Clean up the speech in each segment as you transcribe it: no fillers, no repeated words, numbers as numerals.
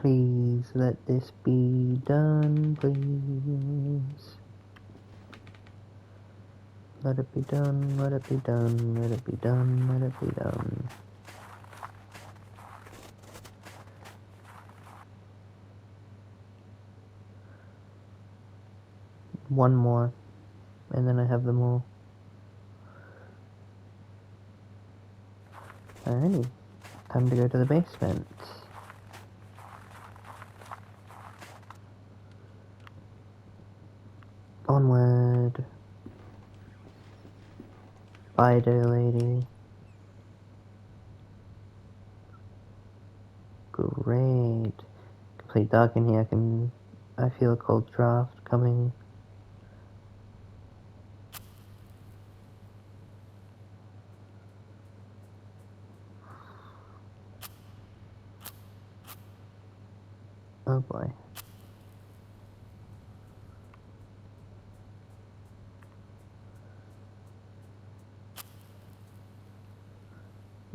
Please let this be done, please. Let it be done, let it be done, let it be done, let it be done. One more, and then I have them all. Alrighty, time to go to the basement. Onward. Bye, dear lady. Great. Complete dark in here. I feel a cold draft coming. Oh boy.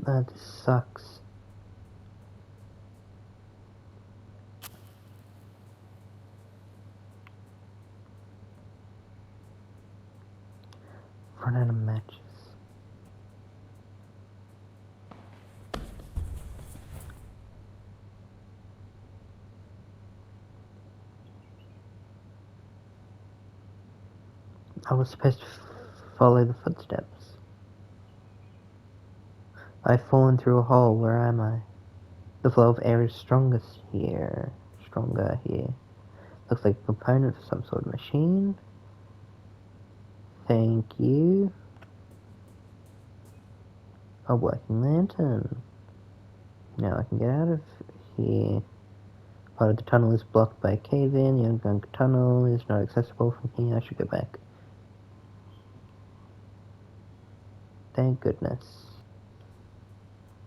That sucks. Run out of matches. I was supposed to follow the footsteps. I've fallen through a hole. Where am I? The flow of air is stronger here. Looks like a component for some sort of machine. Thank you. A working lantern. Now I can get out of here. Part of the tunnel is blocked by a cave-in. The underground tunnel is not accessible from here. I should go back. Thank goodness.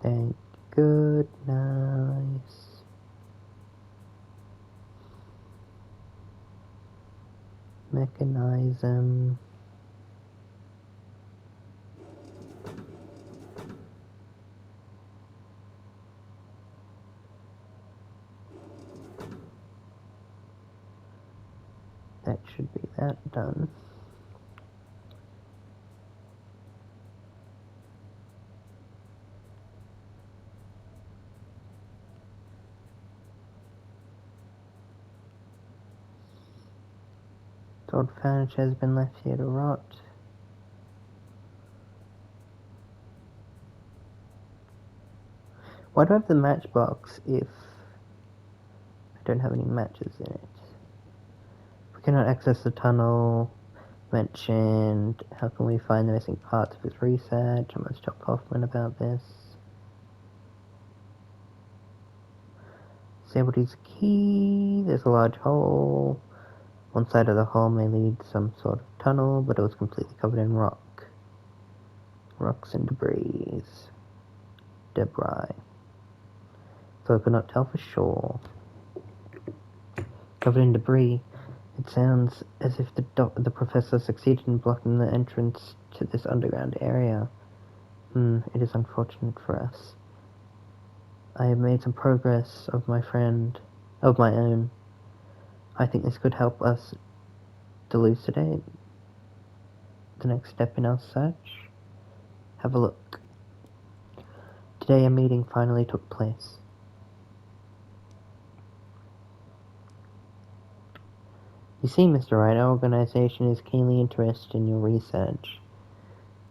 Thank goodness. Mechanism. That should be that done. Old furniture has been left here to rot. Why do I have the matchbox if I don't have any matches in it? We cannot access the tunnel mentioned. How can we find the missing parts of his research? I must tell Kaufman about this. Sabotage key. There's a large hole. One side of the hole may lead to some sort of tunnel, but it was completely covered in rock. Rocks and debris. So I could not tell for sure. Covered in debris, it sounds as if the professor succeeded in blocking the entrance to this underground area. It is unfortunate for us. I have made some progress of my own. I think this could help us elucidate the next step in our search. Have a look. Today a meeting finally took place. You see, Mr. Wright, our organization is keenly interested in your research.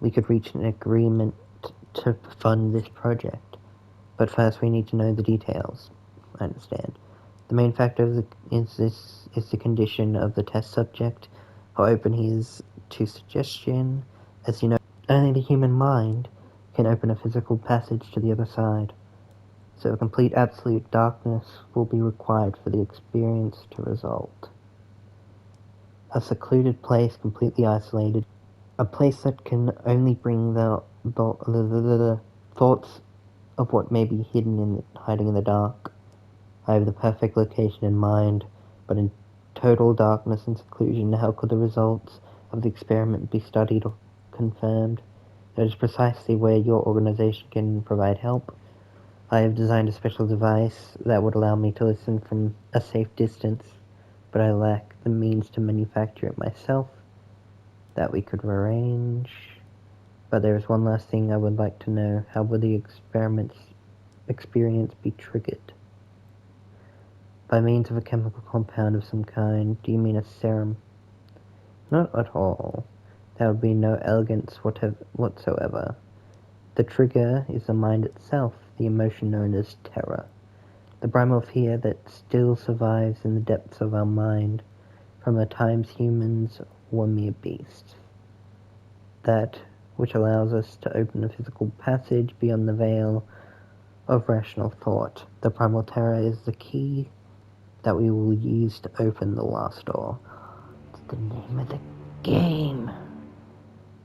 We could reach an agreement to fund this project, but first we need to know the details. I understand. The main factor is the condition of the test subject, how open he is to suggestion. As you know, only the human mind can open a physical passage to the other side, so a complete absolute darkness will be required for the experience to result. A secluded place, completely isolated, a place that can only bring the thoughts of what may be hiding in the dark. I have the perfect location in mind, but in total darkness and seclusion, how could the results of the experiment be studied or confirmed? That is precisely where your organization can provide help. I have designed a special device that would allow me to listen from a safe distance, but I lack the means to manufacture it myself. That we could arrange. But there is one last thing I would like to know. How will the experience be triggered? By means of a chemical compound of some kind. Do you mean a serum? Not at all. There would be no elegance whatsoever. The trigger is the mind itself, the emotion known as terror. The primal fear that still survives in the depths of our mind from the times humans were mere beasts. That which allows us to open a physical passage beyond the veil of rational thought. The primal terror is the key that we will use to open the last door. It's the name of the game.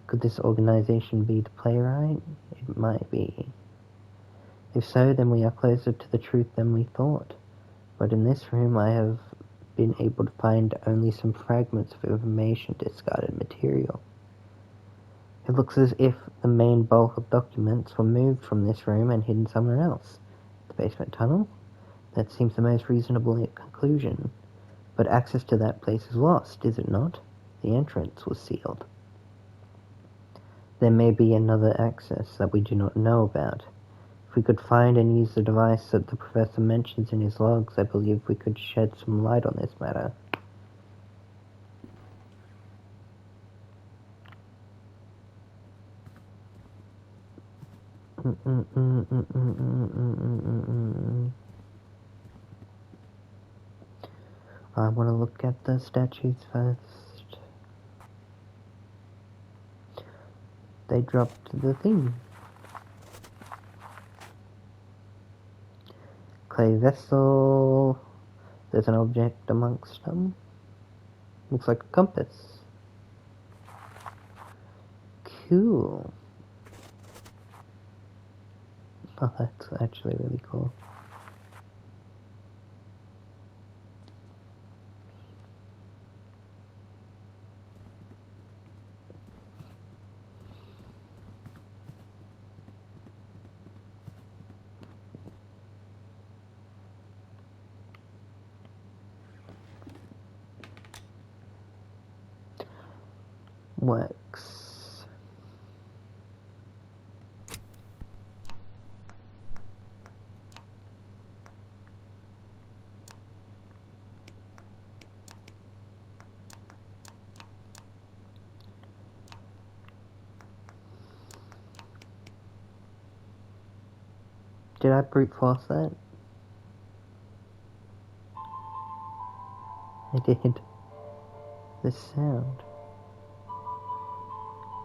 Could this organization be the playwright? It might be. If so, then we are closer to the truth than we thought. But in this room I have been able to find only some fragments of information, discarded material. It looks as if the main bulk of documents were moved from this room and hidden somewhere else. The basement tunnel? That seems the most reasonable conclusion. But access to that place is lost, is it not? The entrance was sealed. There may be another access that we do not know about. If we could find and use the device that the professor mentions in his logs, I believe we could shed some light on this matter. I want to look at the statues first. They dropped the thing. Clay vessel. There's an object amongst them. Looks like a compass. Cool. Oh, that's actually really cool. Works. Did I brute force that? I did. This sound.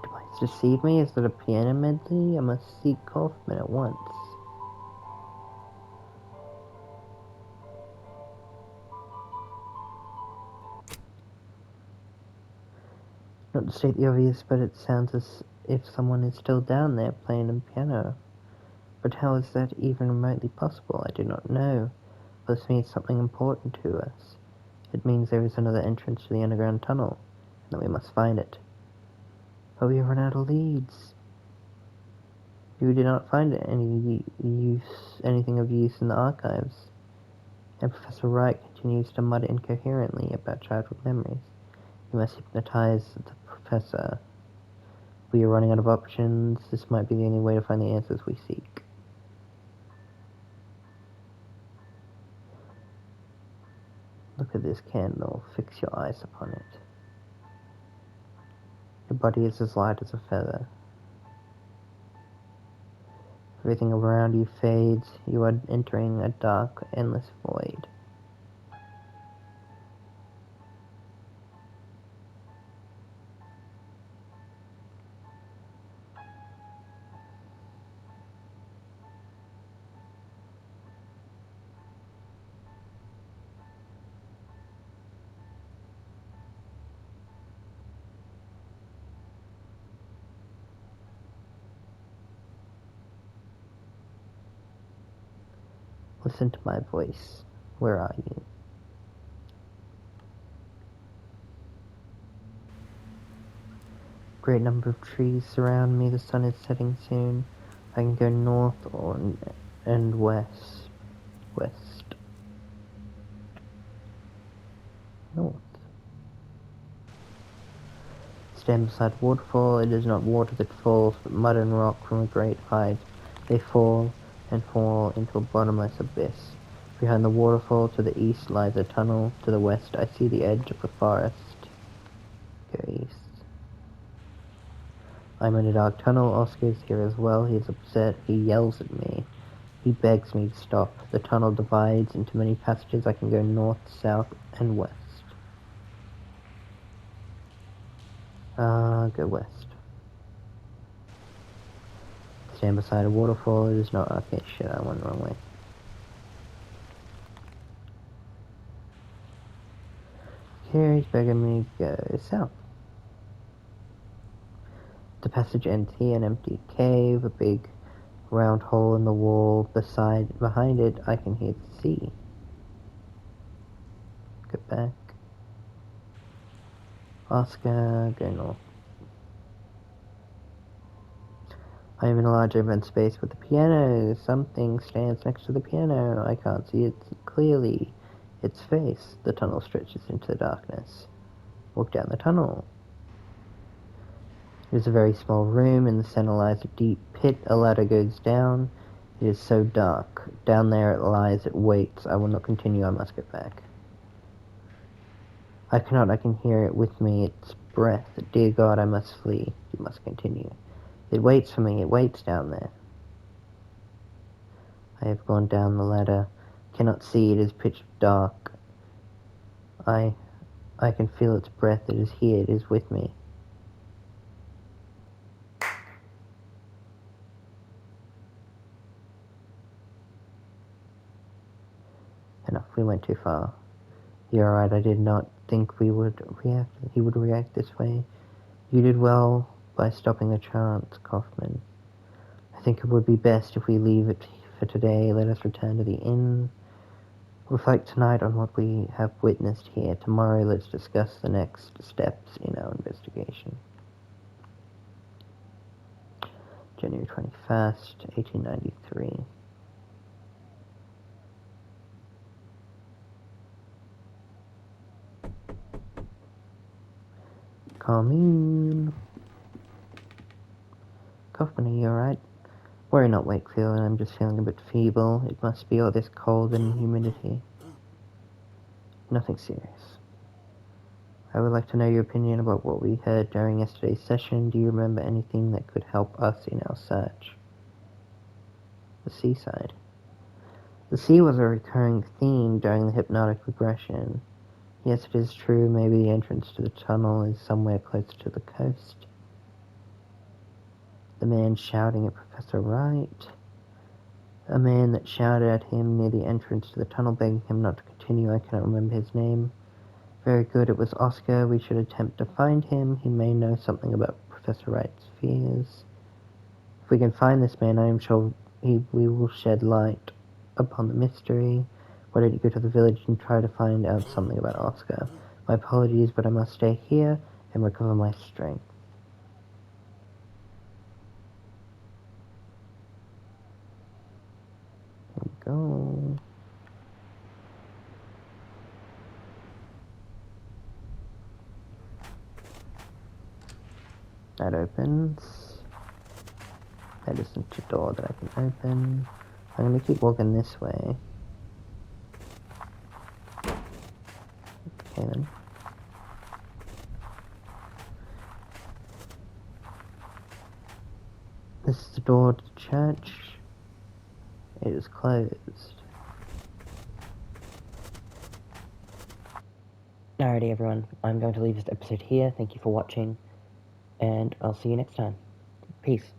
Device deceive me? Is it a piano medley? I must seek Kaufman at once. Not to state the obvious, but it sounds as if someone is still down there playing the piano. But how is that even remotely possible? I do not know. This means something important to us. It means there is another entrance to the underground tunnel, and that we must find it. But we have run out of leads. You did not find anything of use in the archives. And Professor Wright continues to mutter incoherently about childhood memories. We must hypnotize the professor. We are running out of options. This might be the only way to find the answers we seek. Look at this candle. Fix your eyes upon it. Your body is as light as a feather. Everything around you fades. You are entering a dark, endless void. Listen to my voice. Where are you? Great number of trees surround me. The sun is setting soon. I can go north or and west. North. Stand beside waterfall. It is not water that falls, but mud and rock from a great height. They fall and fall into a bottomless abyss. Behind the waterfall to the east lies a tunnel. To the west I see the edge of the forest. Go east. I'm in a dark tunnel. Oscar is here as well. He is upset. He yells at me. He begs me to stop. The tunnel divides into many passages. I can go north, south, and west. Go west. Stand beside a waterfall. It is not... Okay, shit, I went the wrong way. Here he's begging me to go south. The passage ends here, an empty cave, a big round hole in the wall. Behind it, I can hear the sea. Go back. Oscar, go north. I am in a large open space with a piano. Something stands next to the piano. I can't see it clearly. Its face. The tunnel stretches into the darkness. Walk down the tunnel. It is a very small room. In the center lies a deep pit. A ladder goes down. It is so dark. Down there it lies. It waits. I will not continue. I must get back. I cannot. I can hear it with me. Its breath. Dear God, I must flee. You must continue. It waits for me. It waits down there. I have gone down the ladder. Cannot see. It is pitch dark. I can feel its breath. It is here. It is with me. Enough. We went too far. You're right. I did not think he would react this way. You did well by stopping the chance, Kaufman. I think it would be best if we leave it for today. Let us return to the inn. Reflect tonight on what we have witnessed here. Tomorrow, let's discuss the next steps in our investigation. January 21st, 1893. Commune. Kaufman, are you alright? Worry not, Wakefield, I'm just feeling a bit feeble. It must be all this cold and humidity. Nothing serious. I would like to know your opinion about what we heard during yesterday's session. Do you remember anything that could help us in our search? The seaside. The sea was a recurring theme during the hypnotic regression. Yes, it is true, maybe the entrance to the tunnel is somewhere close to the coast. The man shouting at Professor Wright. A man that shouted at him near the entrance to the tunnel, begging him not to continue. I cannot remember his name. Very good, it was Oscar. We should attempt to find him. He may know something about Professor Wright's fears. If we can find this man, I am sure we will shed light upon the mystery. Why don't you go to the village and try to find out something about Oscar? My apologies, but I must stay here and recover my strength. Here we go. That opens. That isn't a door that I can open. I'm going to keep walking this way. Okay then. This is the door to the church. It is closed. Alrighty everyone, I'm going to leave this episode here. Thank you for watching, and I'll see you next time. Peace.